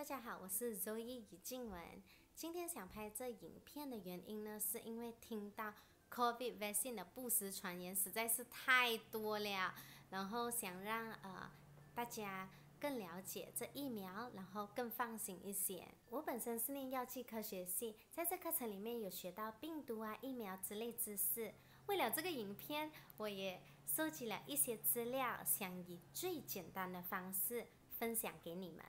家好，我是 Zoe 于静雯。今天想拍这影片的原因呢，是因为听到 COVID vaccine 的不实传言实在是太多了，然后想让大家更了解这疫苗，然后更放心一些。我本身是念药剂科学系，在这课程里面有学到病毒疫苗之类知识。为了这个影片，我也收集了一些资料，想以最简单的方式分享给你们。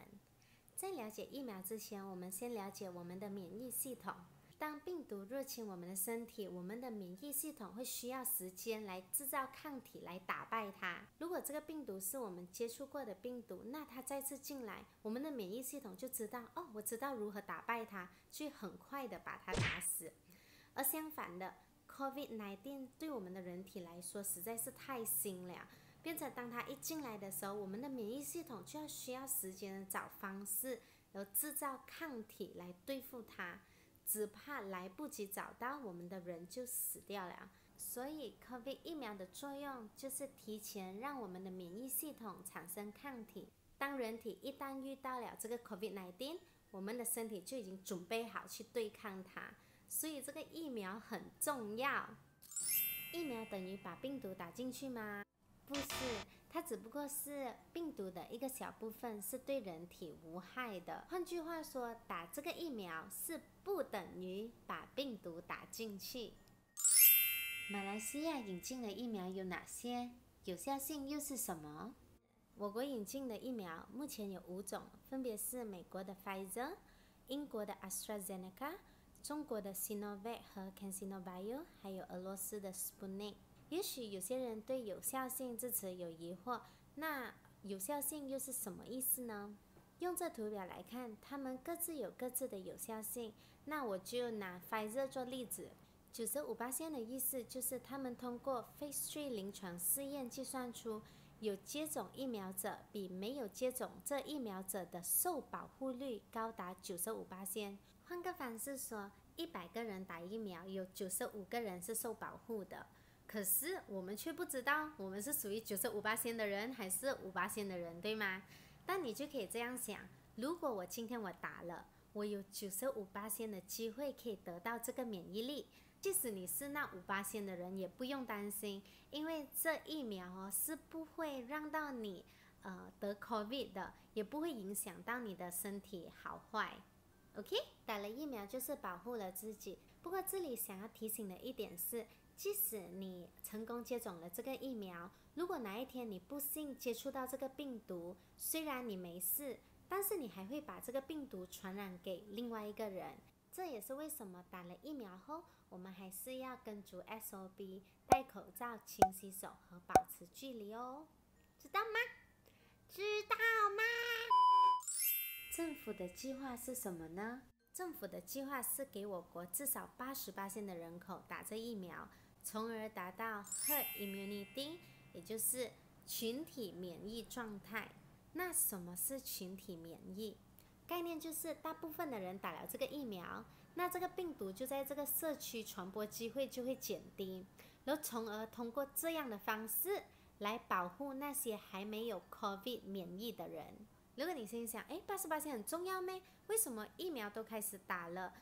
在了解疫苗之前，我们先了解我们的免疫系统。当病毒入侵我们的身体，我们的免疫系统会需要时间来制造抗体来打败它。如果这个病毒是我们接触过的病毒，那它再次进来，我们的免疫系统就知道，我知道如何打败它，去很快的把它打死。而相反的 ，COVID-19 对我们的人体来说实在是太新了。变成当它一进来的时候，我们的免疫系统就要需要时间的找方式，然后制造抗体来对付它，只怕来不及找到，我们的人就死掉了。所以 COVID 疫苗的作用就是提前让我们的免疫系统产生抗体。当人体一旦遇到了这个 COVID-19， 我们的身体就已经准备好去对抗它。所以这个疫苗很重要。疫苗等于把病毒打进去吗？不是，它只不过是病毒的一个小部分，是对人体无害的。换句话说，打这个疫苗是不等于把病毒打进去。马来西亚引进的疫苗有哪些？有效性又是什么？我国引进的疫苗目前有5种，分别是美国的 Pfizer、英国的 AstraZeneca、中国的 Sinovac 和 CanSino Bio， 还有俄罗斯的 Sputnik。也许有些人对有效性这词有疑惑，那有效性又是什么意思呢？用这图表来看，它们各自有各自的有效性。那我就拿 Pfizer 做例子，95% 的意思就是他们通过 Phase 3 临床试验计算出，有接种疫苗者比没有接种这疫苗者的受保护率高达 95%。换个方式说，100个人打疫苗，有95个人是受保护的。可是我们却不知道我们是属于95%的人还是5%的人，对吗？但你就可以这样想，如果我今天打了，我有95%的机会可以得到这个免疫力，即使你是那5%的人也不用担心，因为这疫苗是不会让到你得 COVID 的，也不会影响到你的身体好坏。OK， 打了疫苗就是保护了自己。不过这里想要提醒的一点是，即使你成功接种了这个疫苗，如果哪一天你不幸接触到这个病毒，虽然你没事，但是你还会把这个病毒传染给另外一个人。这也是为什么打了疫苗后，我们还是要跟足 SOP， 戴口罩、勤洗手和保持距离哦，知道吗？知道吗？政府的计划是什么呢？政府的计划是给我国至少80% 的人口打这疫苗，从而达到 herd immunity， 也就是群体免疫状态。那什么是群体免疫？概念就是大部分的人打了这个疫苗，那这个病毒就在这个社区传播机会就会减低，然后从而通过这样的方式来保护那些还没有 COVID 免疫的人。如果你心想，80% 很重要咩？为什么疫苗都开始打了，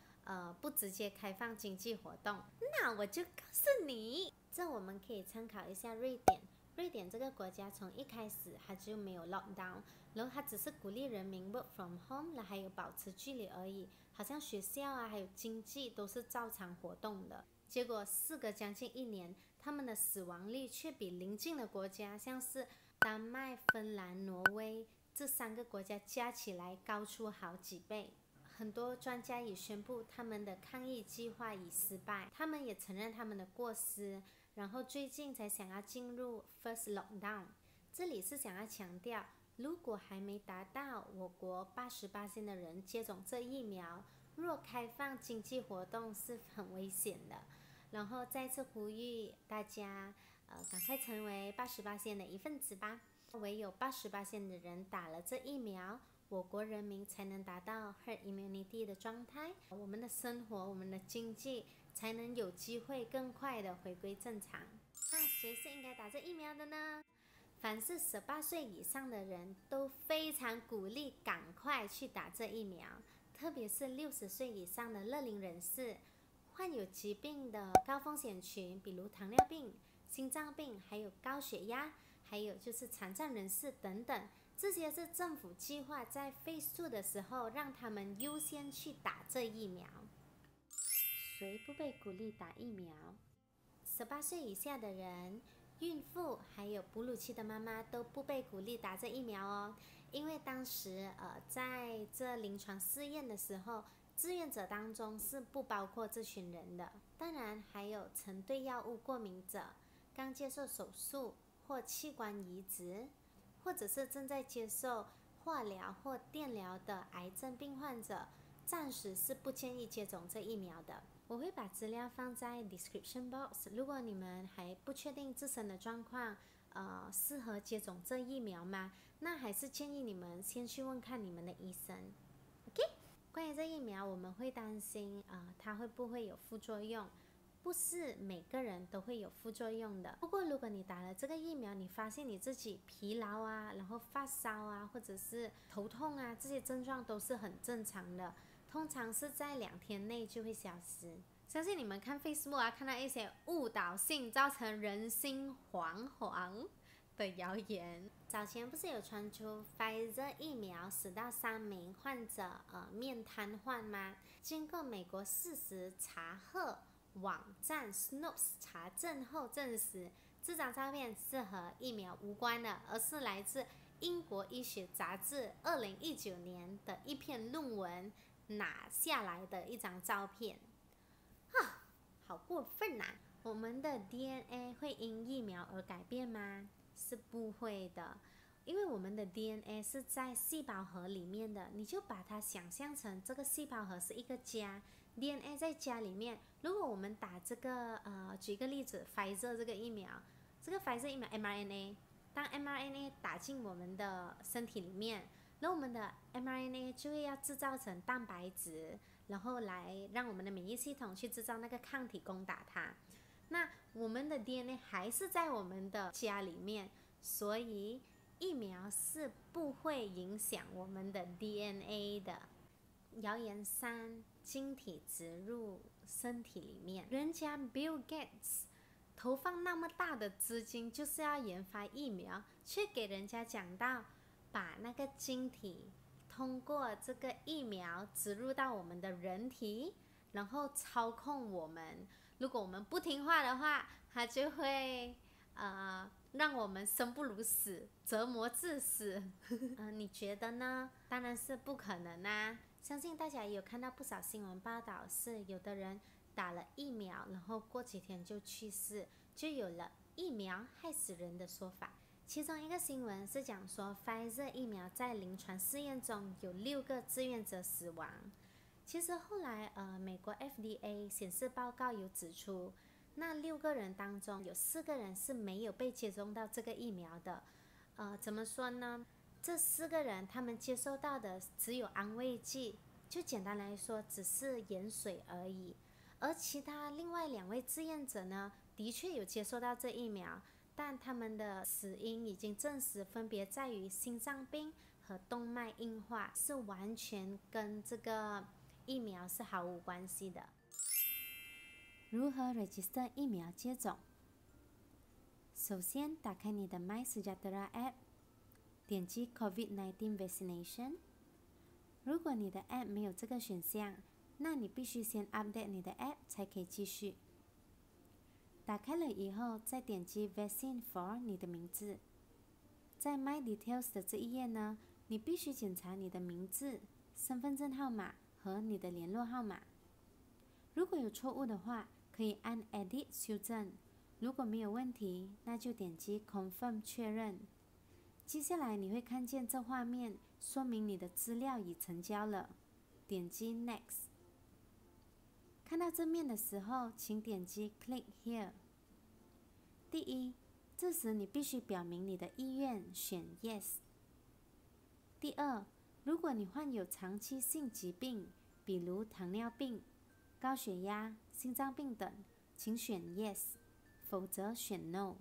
不直接开放经济活动？那我就告诉你，这我们可以参考一下瑞典。瑞典这个国家从一开始它就没有 lockdown， 然后它只是鼓励人民 work from home， 还有保持距离而已，好像学校还有经济都是照常活动的。结果事隔将近1年，他们的死亡率却比邻近的国家，像是丹麦、芬兰、挪威这3个国家加起来高出好几倍。很多专家也宣布他们的抗疫计划已失败，他们也承认他们的过失，然后最近才想要进入 first lockdown。 这里是想要强调，如果还没达到我国80% 的人接种这疫苗，若开放经济活动是很危险的。然后再次呼吁大家赶快成为80% 的一份子吧。唯有80% 的人打了这疫苗，我国人民才能达到 herd immunity 的状态，我们的生活、我们的经济才能有机会更快的回归正常。那谁是应该打这疫苗的呢？凡是18岁以上的人都非常鼓励赶快去打这疫苗，特别是60岁以上的乐龄人士、患有疾病的高风险群，比如糖尿病、心脏病，还有高血压，还有就是残障人士等等，这些是政府计划在phase 2的时候让他们优先去打这疫苗。谁不被鼓励打疫苗？18岁以下的人、孕妇还有哺乳期的妈妈都不被鼓励打这疫苗哦，因为当时在这临床试验的时候，志愿者当中是不包括这群人的。当然还有曾对药物过敏者、刚接受手术或器官移植，或者是正在接受化疗或电疗的癌症病患者，暂时是不建议接种这疫苗的。我会把资料放在 description box， 如果你们还不确定自身的状况，适合接种这疫苗吗？那还是建议你们先去问看你们的医生。OK， 关于这疫苗，我们会担心它会不会有副作用？不是每个人都会有副作用的。不过如果你打了这个疫苗，你发现你自己疲劳啊，然后发烧啊，或者是头痛啊，这些症状都是很正常的。通常是在2天内就会消失。相信你们看 Facebook 啊，看到一些误导性、造成人心惶惶的谣言。早前不是有传出 Pfizer 疫苗使到3名患者面瘫痪吗？经过美国事实查核网站 Snopes 查证后证实，这张照片是和疫苗无关的，而是来自英国医学杂志2019年的一篇论文拿下来的一张照片。好过分啊！我们的 DNA 会因疫苗而改变吗？是不会的，因为我们的 DNA 是在细胞核里面的，你就把它想象成这个细胞核是一个家， DNA 在家里面。如果我们打这个举一个例子 Pfizer 这个疫苗，这个 Pfizer 疫苗 mRNA， 当 mRNA 打进我们的身体里面，然后我们的 mRNA 就会要制造成蛋白质，然后来让我们的免疫系统去制造那个抗体攻打它。那我们的 DNA 还是在我们的家里面，所以疫苗是不会影响我们的 DNA 的。谣言3，晶体植入身体里面。人家 Bill Gates 投放那么大的资金就是要研发疫苗，却给人家讲到把那个晶体通过这个疫苗植入到我们的人体，然后操控我们。如果我们不听话的话，它就会让我们生不如死，折磨致死。你觉得呢？当然是不可能啊！相信大家也有看到不少新闻报道，是有的人打了疫苗，然后过几天就去世，就有了疫苗害死人的说法。其中一个新闻是讲说 Pfizer 疫苗在临床试验中有6个志愿者死亡。其实后来美国 FDA 显示报告有指出，那6个人当中有4个人是没有被接种到这个疫苗的。怎么说呢？这4个人他们接受到的只有安慰剂，就简单来说只是盐水而已。而其他另外2位志愿者呢，的确有接受到这疫苗，但他们的死因已经证实分别在于心脏病和动脉硬化，是完全跟这个疫苗是毫无关系的。如何 register 疫苗接种？首先打开你的 MySejahtera App， 点击 COVID-19 Vaccination。 如果你的 App 没有这个选项，那你必须先 update 你的 App 才可以继续。打开了以后，再点击 Vaccine for 你的名字。在 My Details 的这一页呢，你必须检查你的名字、身份证号码和你的联络号码。如果有错误的话，可以按 Edit 修正。如果没有问题，那就点击 Confirm 确认。接下来你会看见这画面，说明你的资料已成交了。点击 Next。看到正面的时候，请点击 Click Here。第一，这时你必须表明你的意愿，选 Yes。第二，如果你患有长期性疾病，比如糖尿病、高血压、心脏病等，请选 Yes， 否则选 No。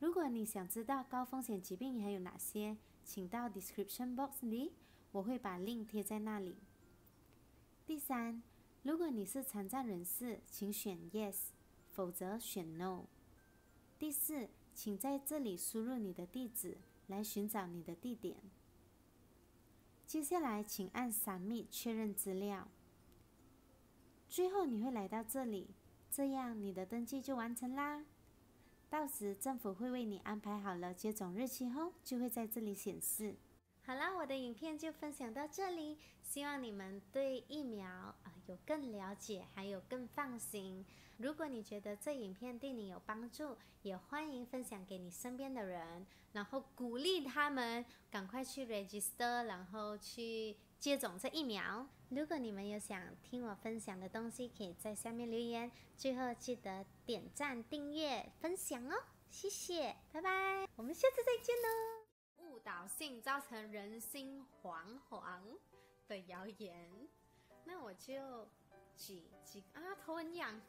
如果你想知道高风险疾病还有哪些，请到 description box 里，我会把 link 贴在那里。第3，如果你是残障人士，请选 yes， 否则选 no。第4，请在这里输入你的地址来寻找你的地点。接下来请按 submit 确认资料。最后你会来到这里，这样你的登记就完成啦。到时政府会为你安排好了接种日期后，就会在这里显示。好啦，我的影片就分享到这里，希望你们对疫苗有更了解，还有更放心。如果你觉得这影片对你有帮助，也欢迎分享给你身边的人，然后鼓励他们赶快去 register， 然后去接种这疫苗。如果你们有想听我分享的东西，可以在下面留言。最后记得点赞、订阅、分享哦，谢谢，拜拜，我们下次再见喽。误导性造成人心惶惶的谣言，那我就举头很痒。